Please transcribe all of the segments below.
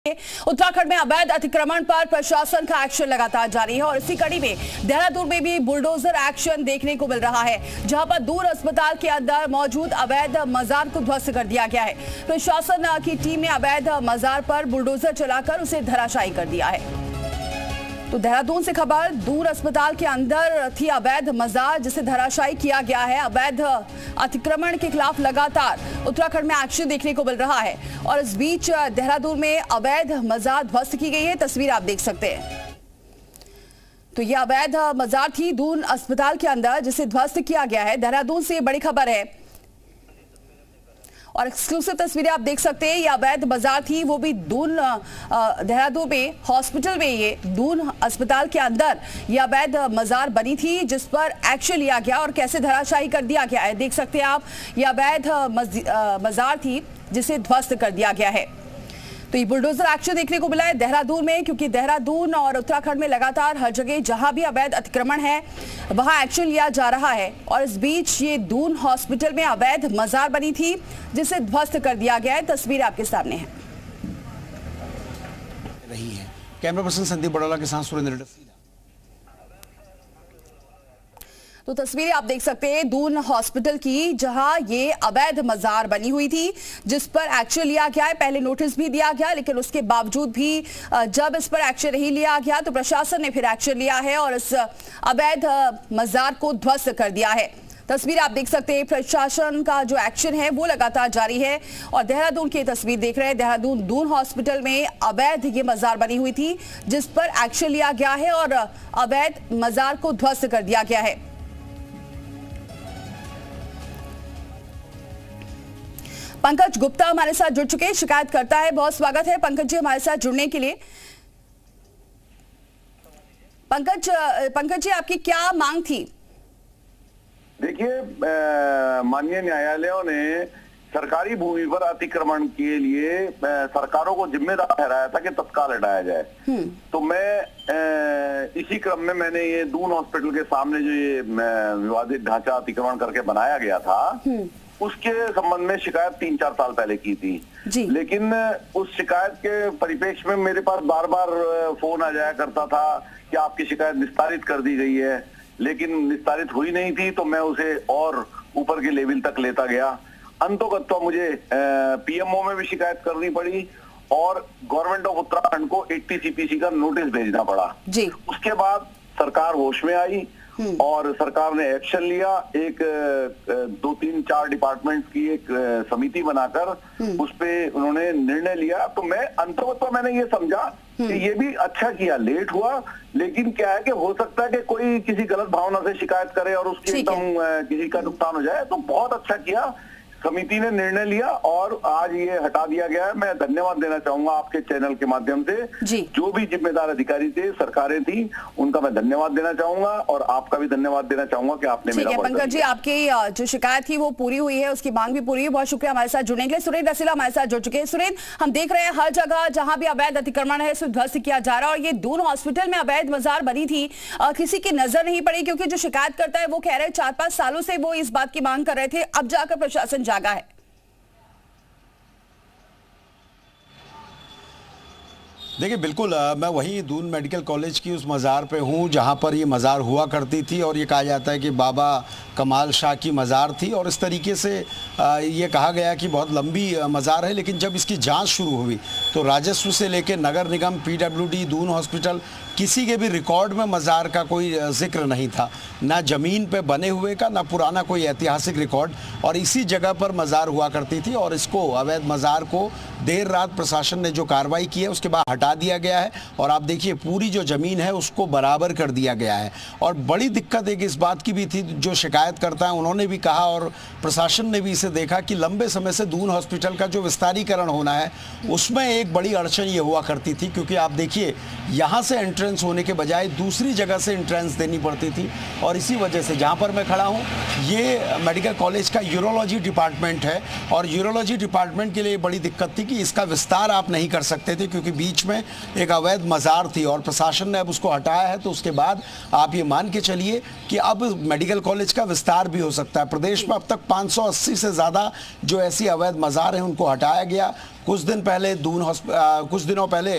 उत्तराखंड में अवैध अतिक्रमण पर प्रशासन का एक्शन लगातार जारी है और इसी कड़ी में देहरादून में भी बुलडोजर एक्शन देखने को मिल रहा है, जहां पर दूर अस्पताल के अंदर मौजूद अवैध मजार को ध्वस्त कर दिया गया है। प्रशासन की टीम ने अवैध मजार पर बुलडोजर चलाकर उसे धराशायी कर दिया है। तो देहरादून से खबर, दूर अस्पताल के अंदर थी अवैध मजार जिसे धराशायी किया गया है। अवैध अतिक्रमण के खिलाफ लगातार उत्तराखंड में एक्शन देखने को मिल रहा है और इस बीच देहरादून में अवैध मजार ध्वस्त की गई है। तस्वीर आप देख सकते हैं। तो ये अवैध मजार थी दून अस्पताल के अंदर जिसे ध्वस्त किया गया है। देहरादून से बड़ी खबर है और एक्सक्लूसिव तस्वीरें आप देख सकते हैं। ये अवैध बाजार थी, वो भी दून देहरादून में हॉस्पिटल में, ये दून अस्पताल के अंदर ये अवैध मजार बनी थी जिस पर एक्शन लिया गया और कैसे धराशायी कर दिया गया है। देख सकते हैं आप, ये अवैध मजार थी जिसे ध्वस्त कर दिया गया है। तो ये बुलडोजर एक्शन देखने को मिला है देहरादून में, क्योंकि देहरादून और उत्तराखंड में लगातार हर जगह जहां भी अवैध अतिक्रमण है वहां एक्शन लिया जा रहा है। और इस बीच ये दून हॉस्पिटल में अवैध मजार बनी थी जिसे ध्वस्त कर दिया गया है। तस्वीर आपके सामने है। कैमरा पर्सन संदीप बड़ौला के साथ सुरेंद्र। तो तस्वीरें आप देख सकते हैं दून हॉस्पिटल की, जहां ये अवैध मजार बनी हुई थी जिस पर एक्शन लिया गया है। पहले नोटिस भी दिया गया, लेकिन उसके बावजूद भी जब इस पर एक्शन नहीं लिया गया तो प्रशासन ने फिर एक्शन लिया है और इस अवैध मजार को ध्वस्त कर दिया है। तस्वीर आप देख सकते हैं। प्रशासन का जो एक्शन है वो लगातार जारी है और देहरादून की तस्वीर देख रहे हैं। देहरादून दून हॉस्पिटल में अवैध ये मजार बनी हुई थी जिस पर एक्शन लिया गया है और अवैध मजार को ध्वस्त कर दिया गया है। पंकज गुप्ता हमारे साथ जुड़ चुके हैं, शिकायत करता है। बहुत स्वागत है पंकज जी हमारे साथ जुड़ने के लिए। पंकज जी, आपकी क्या मांग थी? देखिए, माननीय न्यायालयों ने सरकारी भूमि पर अतिक्रमण के लिए सरकारों को जिम्मेदार ठहराया था कि तत्काल हटाया जाए। तो मैं इसी क्रम में मैंने ये दून हॉस्पिटल के सामने जो ये विवादित ढांचा अतिक्रमण करके बनाया गया था उसके संबंध में शिकायत 3-4 साल पहले की थी। लेकिन उस शिकायत के परिप्रेक्ष्य में मेरे पास बार बार फोन आ जाया करता था कि आपकी शिकायत निस्तारित कर दी गई है, लेकिन निस्तारित हुई नहीं थी। तो मैं उसे और ऊपर के लेवल तक लेता गया। अंतोगत्वा मुझे पीएमओ में भी शिकायत करनी पड़ी और गवर्नमेंट ऑफ उत्तराखंड को 80 सीपीसी का नोटिस भेजना पड़ा। उसके बाद सरकार होश में आई और सरकार ने एक्शन लिया। एक 2-3-4 डिपार्टमेंट की एक समिति बनाकर उस पे उन्होंने निर्णय लिया। तो मैं अंततः मैंने ये समझा कि ये भी अच्छा किया, लेट हुआ, लेकिन क्या है कि हो सकता है कि कोई किसी गलत भावना से शिकायत करे और उसकी एकदम किसी का नुकसान हो जाए। तो बहुत अच्छा किया, समिति ने निर्णय लिया और आज ये हटा दिया गया है। मैं धन्यवाद देना चाहूंगा आपके चैनल के माध्यम से। जो भी जिम्मेदार अधिकारी थे, सरकारें थी, उनका मैं धन्यवाद देना चाहूंगा और आपका भी धन्यवाद देना चाहूंगा कि आपने मेरा पंकज जी, आपकी जो शिकायत थी वो पूरी हुई है, उसकी मांग भी पूरी हुई। बहुत शुक्रिया हमारे साथ जुड़ने के लिए। सुरेंद्र रसीला हमारे साथ जुड़ चुके हैं। सुरेंद्र, हम देख रहे हैं हर जगह जहां भी अवैध अतिक्रमण है उसे ध्वस्त किया जा रहा है और ये दून हॉस्पिटल में अवैध मजार बनी थी, किसी की नजर नहीं पड़ी, क्योंकि जो शिकायत करता है वो कह रहे हैं 4-5 सालों से वो इस बात की मांग कर रहे थे, अब जाकर प्रशासन जागा है। देखिए, बिल्कुल मैं वही दून मेडिकल कॉलेज की उस मज़ार पे हूँ जहाँ पर ये मज़ार हुआ करती थी और ये कहा जाता है कि बाबा कमाल शाह की मज़ार थी और इस तरीके से ये कहा गया कि बहुत लंबी मज़ार है। लेकिन जब इसकी जांच शुरू हुई तो राजस्व से लेकर नगर निगम, पीडब्ल्यूडी, दून हॉस्पिटल, किसी के भी रिकॉर्ड में मज़ार का कोई जिक्र नहीं था, ना ज़मीन पे बने हुए का, ना पुराना कोई ऐतिहासिक रिकॉर्ड। और इसी जगह पर मज़ार हुआ करती थी और इसको अवैध मज़ार को देर रात प्रशासन ने जो कार्रवाई की है उसके बाद हटा दिया गया है और आप देखिए पूरी जो ज़मीन है उसको बराबर कर दिया गया है। और बड़ी दिक्कत एक इस बात की भी थी, जो शिकायत करता है उन्होंने भी कहा और प्रशासन ने भी इसे देखा कि लंबे समय से दून हॉस्पिटल का जो विस्तारीकरण होना है उसमें एक बड़ी अड़चन ये हुआ करती थी, क्योंकि आप देखिए यहाँ से एंट्रेंस होने के बजाय दूसरी जगह से एंट्रेंस देनी पड़ती थी। और इसी वजह से जहाँ पर मैं खड़ा हूँ ये मेडिकल कॉलेज का यूरोलॉजी डिपार्टमेंट है और यूरोलॉजी डिपार्टमेंट के लिए बड़ी दिक्कत थी कि इसका विस्तार आप नहीं कर सकते थे, क्योंकि बीच में एक अवैध मज़ार थी और प्रशासन ने अब उसको हटाया है। तो उसके बाद आप ये मान के चलिए कि अब मेडिकल कॉलेज का विस्तार भी हो सकता है। प्रदेश में अब तक 580 से ज़्यादा जो ऐसी अवैध मज़ार हैं उनको हटाया गया। कुछ दिनों पहले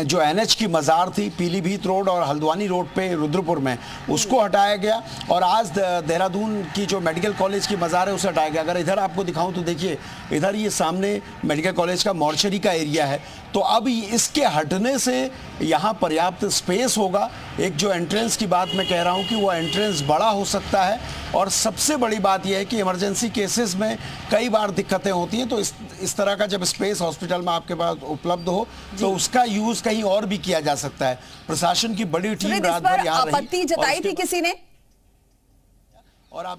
जो NH की मज़ार थी पीलीभीत रोड और हल्द्वानी रोड पे रुद्रपुर में, उसको हटाया गया। और आज देहरादून की जो मेडिकल कॉलेज की मज़ार है उसे हटाया गया। अगर इधर आपको दिखाऊं तो देखिए, इधर ये सामने मेडिकल कॉलेज का मॉर्चरी का एरिया है। तो अब इसके हटने से यहाँ पर्याप्त स्पेस होगा। एक जो एंट्रेंस की बात मैं कह रहा हूँ कि वो एंट्रेंस बड़ा हो सकता है। और सबसे बड़ी बात यह है कि इमरजेंसी केसेस में कई बार दिक्कतें होती हैं, तो इस तरह का जब स्पेस हॉस्पिटल में आपके पास उपलब्ध हो तो उसका यूज कहीं और भी किया जा सकता है। प्रशासन की बड़ी टीम रात भर यहाँ रही। आपत्ति जताई थी किसी ने? और आप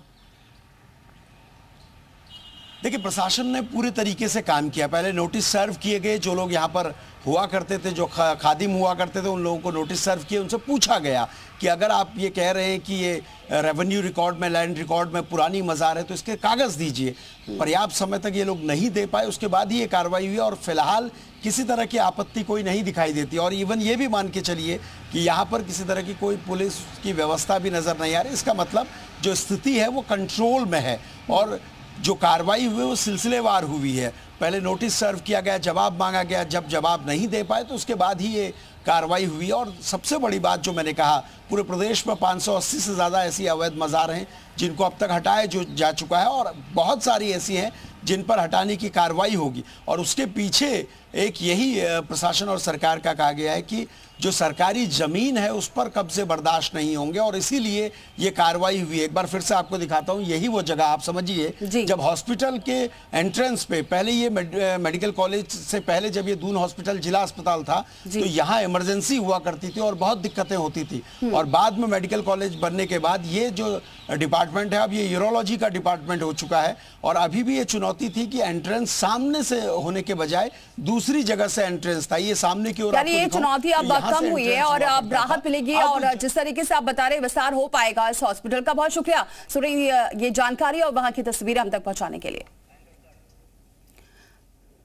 देखिए, प्रशासन ने पूरे तरीके से काम किया। पहले नोटिस सर्व किए गए, जो लोग यहाँ पर हुआ करते थे, जो खादिम हुआ करते थे, उन लोगों को नोटिस सर्व किए। उनसे पूछा गया कि अगर आप ये कह रहे हैं कि ये रेवेन्यू रिकॉर्ड में, लैंड रिकॉर्ड में पुरानी मज़ार है तो इसके कागज़ दीजिए। पर्याप्त समय तक ये लोग नहीं दे पाए, उसके बाद ही ये कार्रवाई हुई। और फिलहाल किसी तरह की आपत्ति कोई नहीं दिखाई देती। और इवन ये भी मान के चलिए कि यहाँ पर किसी तरह की कोई पुलिस की व्यवस्था भी नज़र नहीं आ रही। इसका मतलब जो स्थिति है वो कंट्रोल में है और जो कार्रवाई हुई वो सिलसिलेवार हुई है। पहले नोटिस सर्व किया गया, जवाब मांगा गया, जब जवाब नहीं दे पाए तो उसके बाद ही ये कार्रवाई हुई। और सबसे बड़ी बात जो मैंने कहा, पूरे प्रदेश में 580 से ज़्यादा ऐसी अवैध मज़ार हैं जिनको अब तक हटाया जा चुका है और बहुत सारी ऐसी हैं जिन पर हटाने की कार्रवाई होगी। और उसके पीछे एक यही प्रशासन और सरकार का कहा गया है कि जो सरकारी ज़मीन है उस पर कब्जे बर्दाश्त नहीं होंगे और इसीलिए ये कार्रवाई हुई है। एक बार फिर से आपको दिखाता हूँ, यही वो जगह, आप समझिए, जब हॉस्पिटल के एंट्रेंस पे, पहले ये मेडिकल कॉलेज से पहले जब ये दून हॉस्पिटल जिला अस्पताल था तो यहाँ इमरजेंसी हुआ करती थी और बहुत दिक्कतें होती थी। और बाद में मेडिकल कॉलेज बनने के बाद ये जो डिपार्टमेंट है अब ये यूरोलॉजी का डिपार्टमेंट हो चुका है। और अभी भी ये चुनौती थी कि एंट्रेंस सामने से होने के बजाय दूसरी जगह से एंट्रेंस था, ये सामने की ओर। यानी ये चुनौती अब कम हुई है और अब राहत मिलेगी और जिस तरीके से आप बता रहे विस्तार हो पाएगा इस हॉस्पिटल का। बहुत शुक्रिया सुरेंद्र, ये जानकारी और वहां की तस्वीरें हम तक पहुंचाने के लिए।